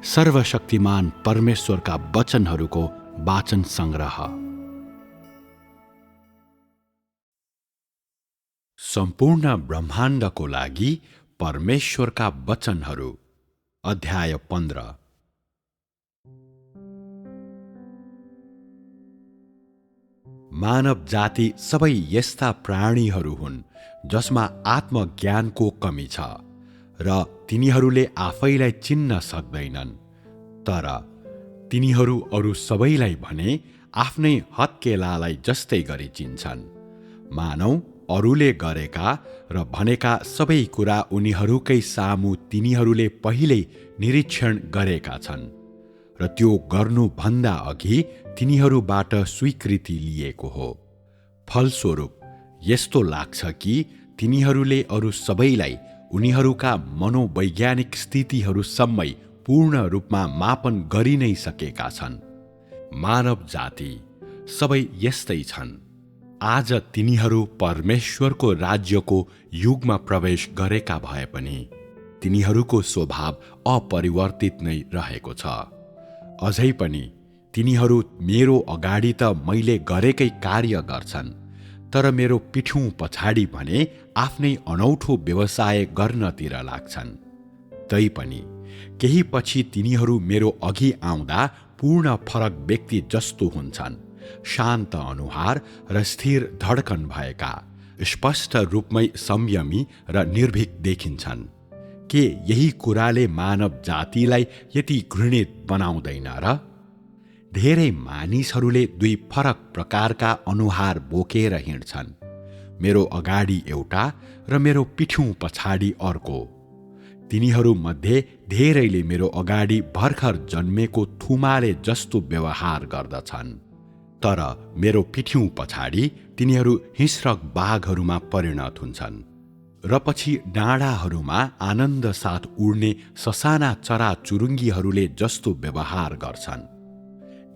सर्वशक्तिमान परमेश्वरका वचनहरूको वाचन संग्रह। सम्पूर्ण ब्रह्माण्डको लागि परमेश्वरका वचनहरू, अध्याय 15। मानव जाति सबै यस्ता प्राणीहरू हुन् जसमा आत्मज्ञानको कमी छ र तिनीहरूले आफैलाई चिन्न सक्दैनन्, तर तिनीहरू अरू सबैलाई भने आफ्नै हत्केलालाई जस्तै गरी चिन्छन्। मानौ अरूले गरेका र भनेका सबै कुरा उनीहरूकै सामु तिनीहरूले पहिल्यै निरीक्षण गरेका छन् र त्यो गर्नुभन्दा अघि तिनीहरूबाट स्वीकृति लिएको हो। फलस्वरूप यस्तो लाग्छ कि तिनीहरूले अरू सबैलाई उनीहरूका मनोवैज्ञानिक स्थितिहरूसम्मै पूर्ण रूपमा मापन गरि नै सकेका छन्। मानव जाति सबै यस्तै छन्। आज तिनीहरू परमेश्वरको राज्यको युगमा प्रवेश गरेका भए पनि तिनीहरूको स्वभाव अपरिवर्तित नै रहेको छ। अझै पनि तिनीहरू मेरो अगाडि त मैले गरेकै कार्य गर्छन्, तर मेरो पिठ्यौँ पछाडि भने आफ्नै अनौठो व्यवसाय गर्नतिर लाग्छन्। तैपनि केही पछि तिनीहरू मेरो अघि आउँदा पूर्ण फरक व्यक्ति जस्तो हुन्छन्, शान्त अनुहार र स्थिर धड्कन भएका, स्पष्ट रूपमै संयमी र निर्भीक देखिन्छन्। के यही कुराले मानव जातिलाई यति घृणित बनाउँदैन र? धेरै मानिसहरूले दुई फरक प्रकारका अनुहार बोकेर हिँड्छन्, मेरो अगाडि एउटा र मेरो पिठ्यौँ पछाडि अर्को। तिनीहरूमध्ये धेरैले मेरो अगाडि भर्खर जन्मेको थुमाले जस्तो व्यवहार गर्दछन्, तर मेरो पिठ्यौँ पछाडि तिनीहरू हिंस्रक बाघहरूमा परिणत हुन्छन् र पछि डाँडाहरूमा आनन्द साथ उड्ने ससाना चराचुरुङ्गीहरूले जस्तो व्यवहार गर्छन्।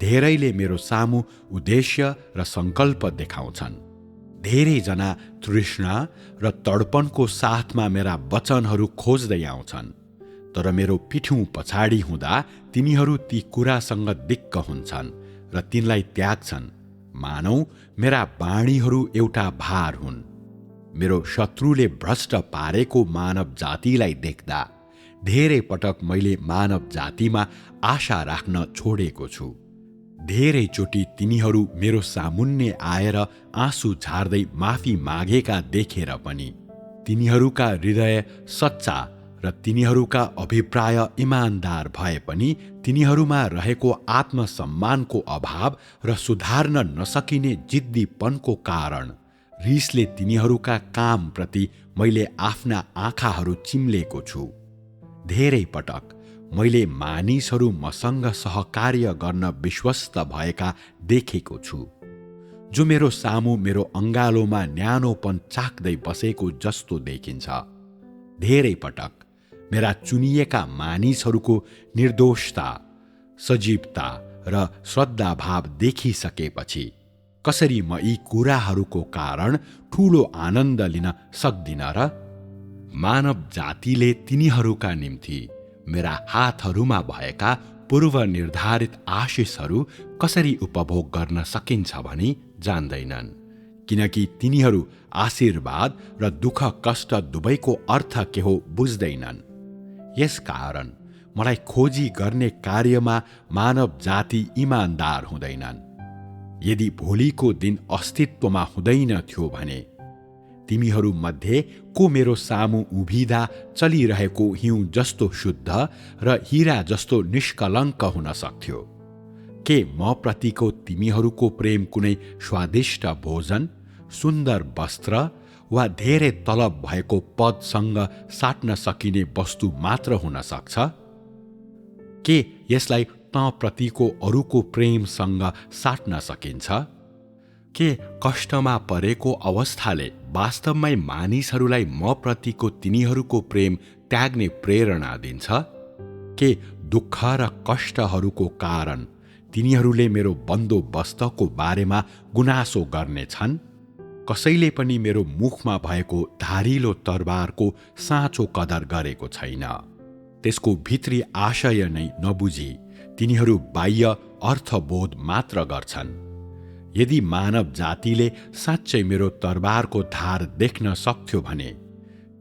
धेरैले मेरो सामु उद्देश्य र सङ्कल्प देखाउँछन्। धेरैजना तृष्णा र तडपनको साथमा मेरा वचनहरू खोज्दै आउँछन्, तर मेरो पिठ्यौँ पछाडि हुँदा तिनीहरू ती कुरासँग दिक्क हुन्छन् र तिनलाई त्याग्छन्, मानौ मेरा वाणीहरू एउटा भार हुन्। मेरो शत्रुले भ्रष्ट पारेको मानव जातिलाई देख्दा धेरै पटक मैले मानव जातिमा आशा राख्न छोडेको छु। धेरैचोटि तिनीहरू मेरो सामुन्ने आएर आँसु झार्दै माफी मागेका देखेर पनि तिनीहरूका हृदय सच्चा र तिनीहरूका अभिप्राय इमान्दार भए पनि तिनीहरूमा रहेको आत्मसम्मानको अभाव र सुधार्न नसकिने जिद्दीपनको कारण रिसले तिनीहरूका कामप्रति मैले आफ्ना आँखाहरू चिम्लेको छु। धेरै पटक मैले मानिसहरू मसँग सहकार्य गर्न विश्वस्त भएका देखेको छु, जो मेरो सामु मेरो अङ्गालोमा न्यानोपन चाख्दै बसेको जस्तो देखिन्छ। धेरै पटक मेरा चुनिएका मानिसहरूको निर्दोषता, सजीवता र श्रद्धाभाव देखिसकेपछि कसरी म यी कुराहरूको कारण ठूलो आनन्द लिन सक्दिन र? मानव जातिले तिनीहरूका निम्ति मेरा हातहरूमा भएका पूर्व निर्धारित आशिषहरू कसरी उपभोग गर्न सकिन्छ भनी जान्दैनन्, किनकि तिनीहरू आशीर्वाद र दुःख कष्ट दुवैको अर्थ के हो बुझ्दैनन्। यसकारण मलाई खोजी गर्ने कार्यमा मानव जाति इमान्दार हुँदैनन्। यदि भोलिको दिन अस्तित्वमा हुँदैन थियो भने तिमीहरूमध्ये को मेरो सामु उभिँदा चलिरहेको हिउँ जस्तो शुद्ध र हिरा जस्तो निष्कलङ्क हुन सक्थ्यो? के म प्रतिको तिमीहरूको प्रेम कुनै स्वादिष्ट भोजन, सुन्दर वस्त्र वा धेरै तलब भएको पदसँग साट्न सकिने वस्तु मात्र हुन सक्छ? के यसलाई त प्रतिको अरूको प्रेमसँग साट्न सकिन्छ? के कष्टमा परेको अवस्थाले वास्तवमै मानिसहरूलाई म प्रतिको तिनीहरूको प्रेम त्याग्ने प्रेरणा दिन्छ? के दुःख र कष्टहरूको कारण तिनीहरूले मेरो बन्दोबस्तको बारेमा गुनासो गर्नेछन्? कसैले पनि मेरो मुखमा भएको धारिलो तरबारको साँचो कदर गरेको छैन। त्यसको भित्री आशय नै नबुझी तिनीहरू बाह्य अर्थबोध मात्र गर्छन्। यदि मानव जातिले साँच्चै मेरो तरबारको धार देख्न सक्थ्यो भने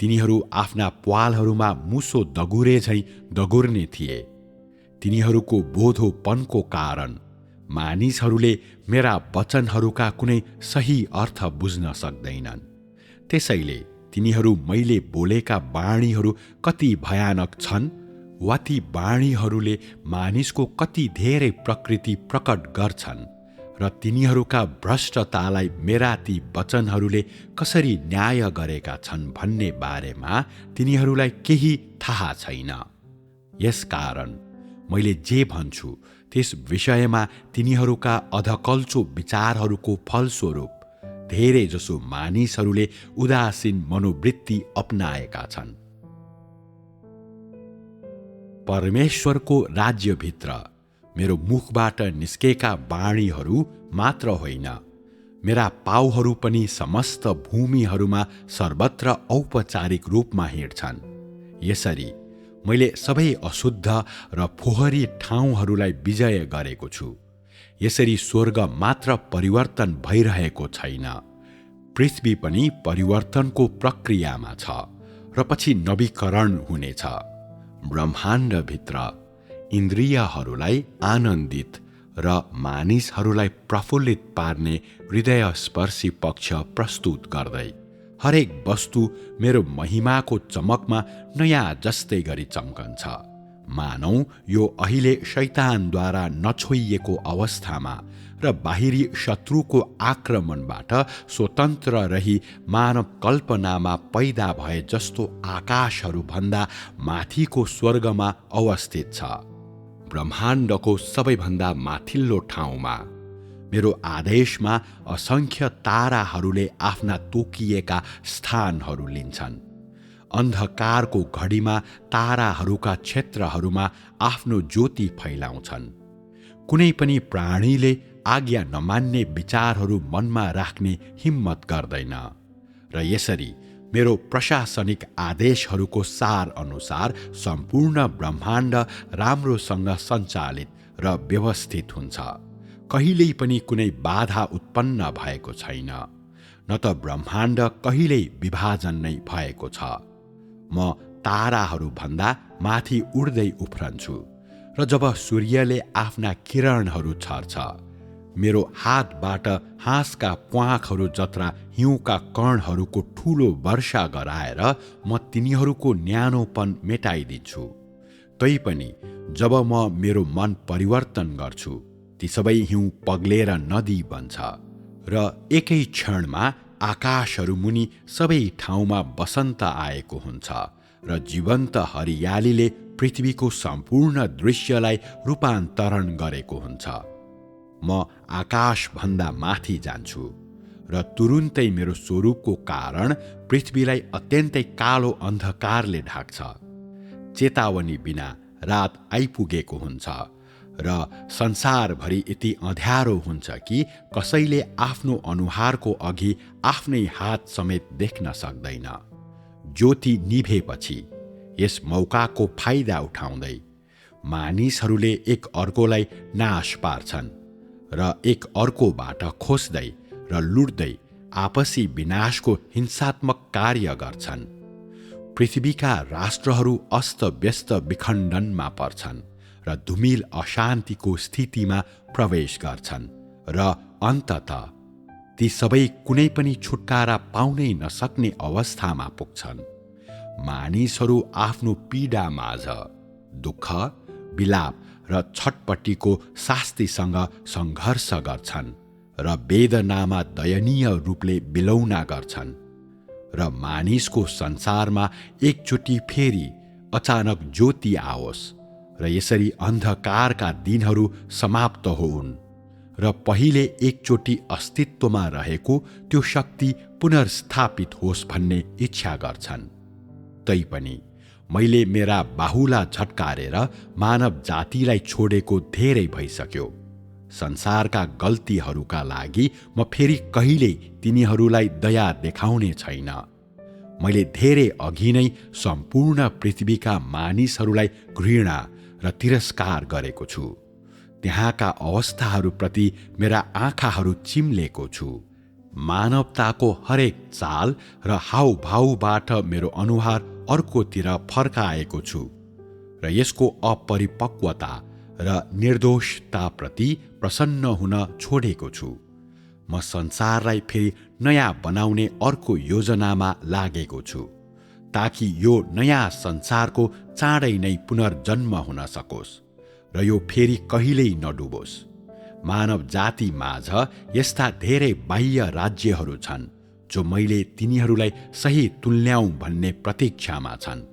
तिनीहरू आफ्ना प्वालहरूमा मुसो दगुरे झैँ दगुर्ने थिए। तिनीहरूको बोधोपनको कारण मानिसहरूले मेरा वचनहरूका कुनै सही अर्थ बुझ्न सक्दैनन्। त्यसैले तिनीहरू मैले बोलेका वाणीहरू कति भयानक छन् वा ती वाणीहरूले मानिसको कति धेरै प्रकृति प्रकट गर्छन् र तिनीहरूका भ्रष्टतालाई मेरा ती वचनहरूले कसरी न्याय गरेका छन् भन्ने बारेमा तिनीहरूलाई केही थाहा छैन। यसकारण मैले जे भन्छु त्यस विषयमा तिनीहरूका अधकल्चो विचारहरूको फलस्वरूप धेरैजसो मानिसहरूले उदासीन मनोवृत्ति अपनाएका छन्। परमेश्वरको राज्यभित्र मेरो मुखबाट निस्केका वाणीहरू मात्र होइन, मेरा पाउहरू पनि समस्त भूमिहरूमा सर्वत्र औपचारिक रूपमा हिँड्छन्। यसरी मैले सबै अशुद्ध र फोहोरी ठाउँहरूलाई विजय गरेको छु। यसरी स्वर्ग मात्र परिवर्तन भइरहेको छैन, पृथ्वी पनि परिवर्तनको प्रक्रियामा छ र पछि नवीकरण हुनेछ। ब्रह्माण्डभित्र इन्द्रियहरूलाई आनन्दित र मानिसहरूलाई प्रफुल्लित पार्ने हृदयस्पर्शी पक्ष प्रस्तुत गर्दै हरेक वस्तु मेरो महिमाको चमकमा नयाँ जस्तै गरी चम्कन्छ। मानौ यो अहिले शैतानद्वारा नछोइएको अवस्थामा र बाहिरी शत्रुको आक्रमणबाट स्वतन्त्र रही मानव कल्पनामा पैदा भए जस्तो आकाशहरूभन्दा माथिको स्वर्गमा अवस्थित छ। ब्रह्माण्डको सबैभन्दा माथिल्लो ठाउँमा मेरो आदेशमा असंख्य ताराहरूले आफ्ना तोकिएका स्थानहरू लिन्छन्। अन्धकारको घडीमा ताराहरूका क्षेत्रहरूमा आफ्नो ज्योति फैलाउँछन्। कुनै पनि प्राणीले आज्ञा नमान्ने विचारहरू मनमा राख्ने हिम्मत गर्दैन र यसरी मेरो प्रशासनिक आदेशहरूको सार अनुसार सम्पूर्ण ब्रह्माण्ड राम्रोसँग सञ्चालित र व्यवस्थित हुन्छ। कहिल्यै पनि कुनै बाधा उत्पन्न भएको छैन, न त ब्रह्माण्ड कहिल्यै विभाजन नै भएको छ। म ताराहरूभन्दा माथि उड्दै उफ्रन्छु र जब सूर्यले आफ्ना किरणहरू छर्छ, मेरो हातबाट हाँसका प्वाखहरू जत्रा हिउँका कणहरूको ठूलो वर्षा गराएर म तिनीहरूको न्यानोपन मेटाइदिन्छु। तैपनि जब म मेरो मन परिवर्तन गर्छु, ती सबै हिउँ पग्लेर नदी बन्छ र एकै क्षणमा आकाशहरू मुनि सबै ठाउँमा बसन्त आएको हुन्छ र जीवन्त हरियालीले पृथ्वीको सम्पूर्ण दृश्यलाई रूपान्तरण गरेको हुन्छ। म आकाशभन्दा माथि जान्छु र तुरुन्तै मेरो स्वरूपको कारण पृथ्वीलाई अत्यन्तै कालो अन्धकारले ढाक्छ। चेतावनी बिना रात आइपुगेको हुन्छ र संसारभरि यति अँध्यारो हुन्छ कि कसैले आफ्नो अनुहारको अघि आफ्नै हात समेत देख्न सक्दैन। ज्योति निभेपछि यस मौकाको फाइदा उठाउँदै मानिसहरूले एक अर्कोलाई नाश पार्छन् र एक अर्कोबाट खोज्दै र लुट्दै आपसी विनाशको हिंसात्मक कार्य गर्छन्। पृथ्वीका राष्ट्रहरू अस्तव्यस्त विखण्डनमा पर्छन् र धुमिल अशान्तिको स्थितिमा प्रवेश गर्छन् र अन्ततः ती सबै कुनै पनि छुटकारा पाउनै नसक्ने अवस्थामा पुग्छन्। मानिसहरू आफ्नो पीडामाझ दुःख, विलाप र छटपट्टिको शास्तिसँग सङ्घर्ष गर्छन् र वेदनामा दयनीय रूपले बिलौना गर्छन् र मानिसको संसारमा एकचोटि फेरि अचानक ज्योति आओस् र यसरी अन्धकारका दिनहरू समाप्त होउन् र पहिले एकचोटि अस्तित्वमा रहेको त्यो शक्ति पुनर्स्थापित होस् भन्ने इच्छा गर्छन्। तैपनि मैले मेरा बाहुला झट्कारेर मानव जातिलाई छोडेको धेरै भइसक्यो। संसारका गल्तीहरूका लागि म फेरि कहिल्यै तिनीहरूलाई दया देखाउने छैन। मैले धेरै अघि नै सम्पूर्ण पृथ्वीका मानिसहरूलाई घृणा र तिरस्कार गरेको छु। त्यहाँका अवस्थाहरूप्रति मेरा आँखाहरू चिम्लेको छु। मानवताको हरेक चाल र हाउभाउबाट मेरो अनुहार अर्कोतिर फर्काएको छु र यसको अपरिपक्वता र निर्दोषताप्रति प्रसन्न हुन छोडेको छु। म संसारलाई फेरि नयाँ बनाउने अर्को योजनामा लागेको छु, ताकि यो नयाँ संसारको चाँडै नै पुनर्जन्म हुन सकोस् र यो फेरि कहिल्यै नडुबोस्। मानव जाति माझ यस्ता धेरै बाह्य राज्यहरू छन् जो मैले तिनीहरूलाई सही तुल्याउँ भन्ने प्रतीक्षामा छन्,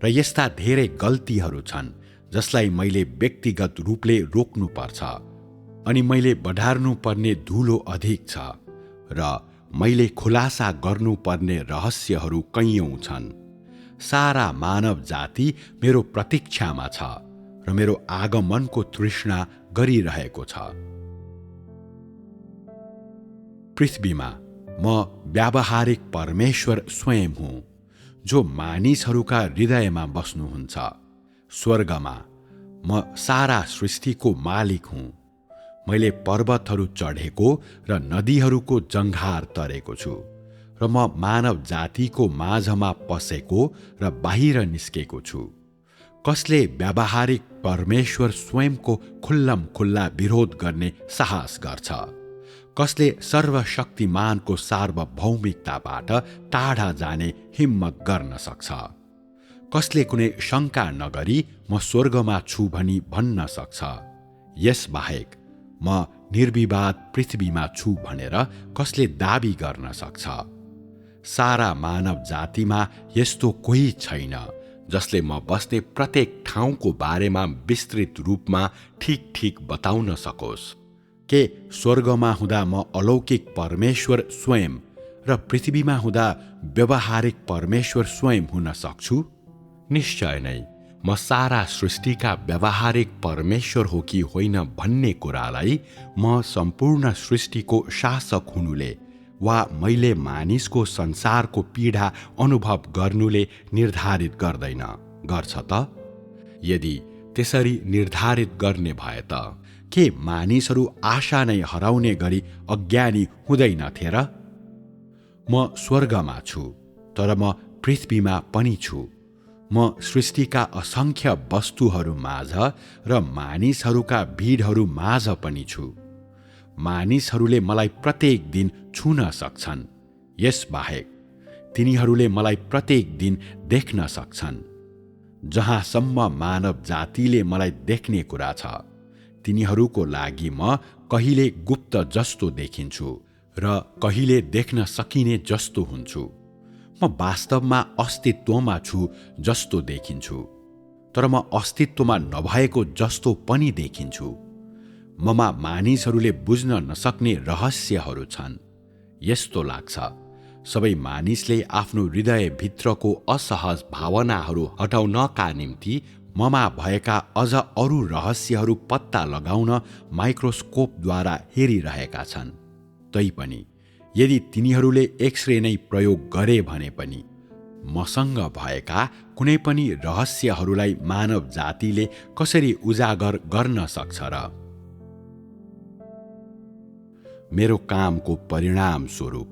र यस्ता धेरै गल्तीहरू छन् जसलाई मैले व्यक्तिगत रूपले रोक्नुपर्छ, अनि मैले बढार्नुपर्ने धुलो अधिक छ, र मैले खुलासा गर्नुपर्ने रहस्यहरू कैयौँ छन्। सारा मानव जाति मेरो प्रतीक्षामा छ र मेरो आगमनको तृष्णा गरिरहेको छ। पृथ्वीमा म व्यावहारिक परमेश्वर स्वयं हुँ, जो मानिसहरूका हृदयमा बस्नुहुन्छ। स्वर्गमा म सारा सृष्टिको मालिक हुँ। मैले पर्वतहरू चढेको र नदीहरूको जङ्घार तरेको छु, र म मानव जातिको माझमा पसेको र बाहिर निस्केको छु। कसले व्यावहारिक परमेश्वर स्वयंको खुल्लम खुल्ला विरोध गर्ने साहस गर्छ? कसले सर्वशक्तिमानको सार्वभौमिकताबाट टाढा जाने हिम्मत गर्न सक्छ? कसले कुनै शङ्का नगरी म स्वर्गमा छु भनी भन्न सक्छ? यसबाहेक म निर्विवाद पृथ्वीमा छु भनेर कसले दाबी गर्न सक्छ? सारा मानव जातिमा यस्तो कोही छैन जसले म बस्ने प्रत्येक ठाउँको बारेमा विस्तृत रूपमा ठीक बताउन सकोस्। के स्वर्गमा हुँदा म अलौकिक परमेश्वर स्वयं र पृथ्वीमा हुँदा व्यावहारिक परमेश्वर स्वयं हुन सक्छु? निश्चय नै म सारा सृष्टिका व्यावहारिक परमेश्वर हो कि होइन भन्ने कुरालाई म सम्पूर्ण सृष्टिको शासक हुनुले वा मैले मानिसको संसारको पीडा अनुभव गर्नुले निर्धारित गर्दैन, गर्छ त? यदि त्यसरी निर्धारित गर्ने भए त के मानिसहरू आशा नै हराउने गरी अज्ञानी हुँदैनथे र? म स्वर्गमा छु, तर म पृथ्वीमा पनि छु। म सृष्टिका असंख्य वस्तुहरू माझ र मानिसहरूका भिडहरू माझ पनि छु। मानिसहरूले मलाई प्रत्येक दिन छुन सक्छन्। यसबाहेक तिनीहरूले मलाई प्रत्येक दिन देख्न सक्छन्। जहाँसम्म मानव जातिले मलाई देख्ने कुरा छ, तिनीहरूको लागि म कहिले गुप्त जस्तो देखिन्छु र कहिले देख्न सकिने जस्तो हुन्छु। म वास्तवमा अस्तित्वमा छु जस्तो देखिन्छु, तर म अस्तित्वमा नभएको जस्तो पनि देखिन्छु। ममा मानिसहरूले बुझ्न नसक्ने रहस्यहरू छन्। यस्तो लाग्छ सबै मानिसले आफ्नो हृदयभित्रको असहज भावनाहरू हटाउनका निम्ति ममा भएका अझ अरू रहस्यहरू पत्ता लगाउन माइक्रोस्कोपद्वारा हेरिरहेका छन्। तैपनि यदि तिनीहरूले एक्सरे नै प्रयोग गरे भने पनि मसँग भएका कुनै पनि रहस्यहरूलाई मानव जातिले कसरी उजागर गर्न सक्छ र? मेरो कामको परिणाम स्वरूप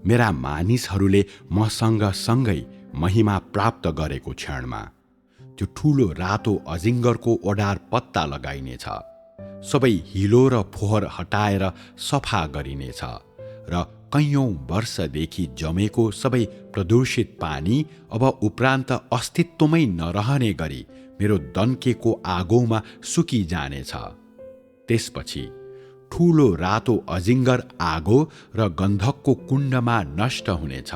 मेरा मानिसहरूले मसँग सँगै महिमा प्राप्त गरेको क्षणमा त्यो ठूलो रातो अजिङ्गरको ओडार पत्ता लगाइनेछ। सबै हिलो र फोहोर हटाएर सफा गरिनेछ र कैयौं वर्षदेखि जमेको सबै प्रदूषित पानी अब उपरान्त अस्तित्वमै नरहने गरी मेरो दन्केको आगोमा सुकिजानेछ। त्यसपछि ठूलो रातो अजिङ्गर आगो र गन्धकको कुण्डमा नष्ट हुनेछ।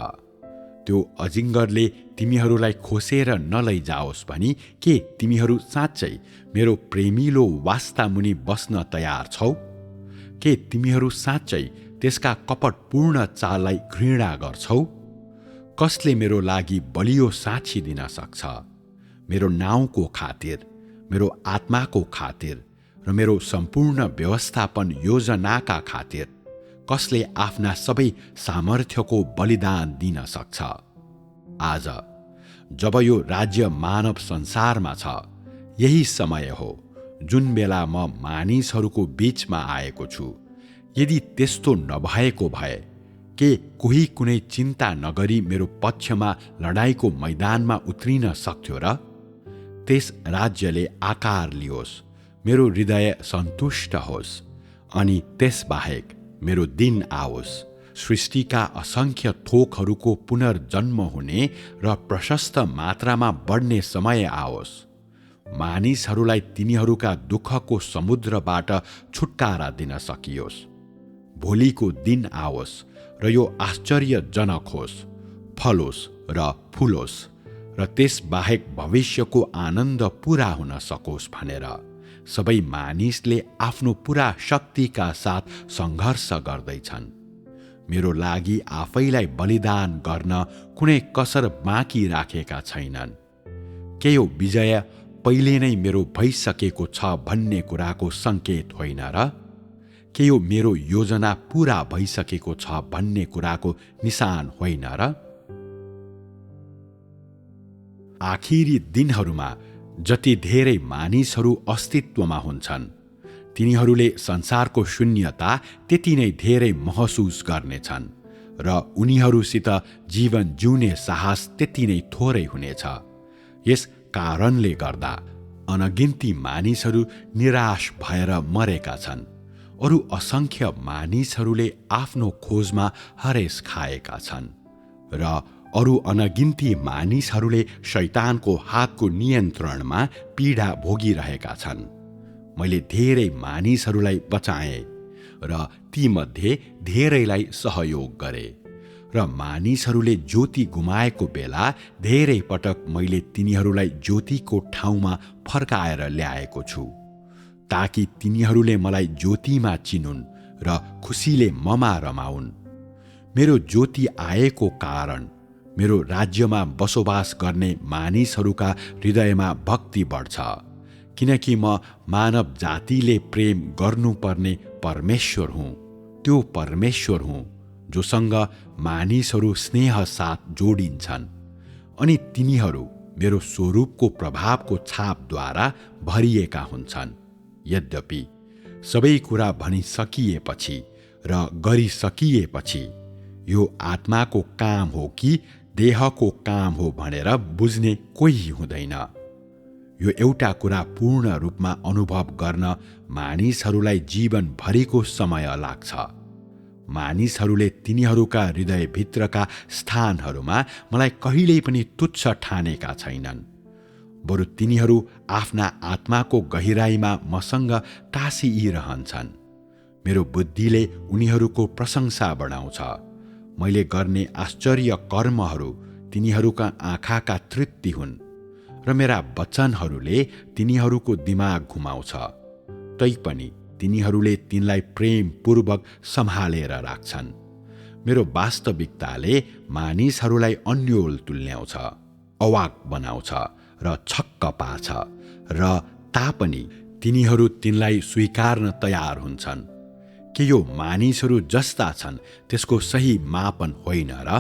त्यो अजिङ्गरले तिमीहरूलाई खोसेर नलैजाओस् भनी के तिमीहरू साँच्चै मेरो प्रेमिलो वास्तामुनि बस्न तयार छौ? के तिमीहरू साँच्चै त्यसका कपटपूर्ण चाललाई घृणा गर्छौ? कसले मेरो लागि बलियो साक्षी दिन सक्छ? मेरो नाउँको खातिर, मेरो आत्माको खातिर र मेरो सम्पूर्ण व्यवस्थापन योजनाका खातिर कसले आफ्ना सबै सामर्थ्यको बलिदान दिन सक्छ? आज जब यो राज्य मानव संसारमा छ, यही समय हो जुन बेला म मानिसहरूको बीचमा आएको छु। यदि त्यस्तो नभएको भए के कोही कुनै चिन्ता नगरी मेरो पक्षमा लडाईँको मैदानमा उत्रिन सक्थ्यो र? त्यस राज्यले आकार लियोस्, मेरो हृदय सन्तुष्ट होस्, अनि त्यसबाहेक मेरो दिन आओस्, सृष्टिका असंख्य थोकहरूको पुनर्जन्म हुने र प्रशस्त मात्रामा बढ्ने समय आओस्। मानिसहरूलाई तिनीहरूका दुःखको समुद्रबाट छुटकारा दिन सकियोस्। भोलिको दिन आओस् र यो आश्चर्यजनक होस्, फलोस् र फुलोस् र त्यसबाहेक भविष्यको आनन्द पूरा हुन सकोस् भनेर सबै मानिसले आफ्नो पूरा शक्तिका साथ सङ्घर्ष गर्दैछन्। मेरो लागि आफैलाई बलिदान गर्न कुनै कसर बाँकी राखेका छैनन्। के यो विजय पहिले नै मेरो भइसकेको छ भन्ने कुराको सङ्केत होइन र? के यो मेरो योजना पूरा भइसकेको छ भन्ने कुराको निशान होइन र? आखिरी दिनहरूमा जति धेरै मानिसहरू अस्तित्वमा हुन्छन्, तिनीहरूले संसारको शून्यता त्यति नै धेरै महसुस गर्नेछन् र उनीहरूसित जीवन जिउने साहस त्यति नै थोरै हुनेछ। यस कारणले गर्दा अनगिन्ती मानिसहरू निराश भएर मरेका छन्। अरू असंख्य मानिसहरूले आफ्नो खोजमा हरेस खाएका छन् र अरू अनगिन्ती मानिसहरूले शैतानको हातको नियन्त्रणमा पीडा भोगिरहेका छन्। मैले धेरै मानिसहरूलाई बचाएँ र तीमध्ये धेरैलाई सहयोग गरे र मानिसहरूले ज्योति गुमाएको बेला धेरै पटक मैले तिनीहरूलाई ज्योतिको ठाउँमा फर्काएर ल्याएको छु, ताकि तिनीहरूले मलाई ज्योतिमा चिनुन् र खुसीले ममा रमाउन्। मेरो ज्योति आएको कारण मेरो राज्यमा बसोबास गर्ने मानिसहरूका हृदयमा भक्ति बढ्छ, किनकि म मानव जातिले प्रेम गर्नुपर्ने परमेश्वर हुँ। त्यो परमेश्वर हुँ जोसँग मानिसहरू स्नेह साथ जोडिन्छन् अनि तिनीहरू मेरो स्वरूपको प्रभावको छापद्वारा भरिएका हुन्छन्। यद्यपि सबै कुरा भनिसकिएपछि र गरिसकिएपछि यो आत्माको काम हो कि देहको काम हो भनेर बुझ्ने कोही हुँदैन। यो एउटा कुरा पूर्ण रूपमा अनुभव गर्न मानिसहरूलाई जीवनभरिको समय लाग्छ। मानिसहरूले तिनीहरूका हृदयभित्रका स्थानहरूमा मलाई कहिल्यै पनि तुच्छ ठानेका छैनन्। बरु तिनीहरू आफ्ना आत्माको गहिराईमा मसँग टाँसिरहन्छन्। मेरो बुद्धिले उनीहरूको प्रशंसा बढाउँछ। मैले गर्ने आश्चर्य कर्महरू तिनीहरूका आँखाका तृप्ति हुन् र मेरा वचनहरूले तिनीहरूको दिमाग घुमाउँछ। तैपनि तिनीहरूले तिनलाई प्रेमपूर्वक सम्हालेर राख्छन्। मेरो वास्तविकताले मानिसहरूलाई अन्योल तुल्याउँछ, अवाक बनाउँछ र छक्क पार्छ र तापनि तिनीहरू तिनलाई स्वीकार्न तयार हुन्छन्। के यो मानिसहरू जस्ता छन् त्यसको सही मापन होइन र?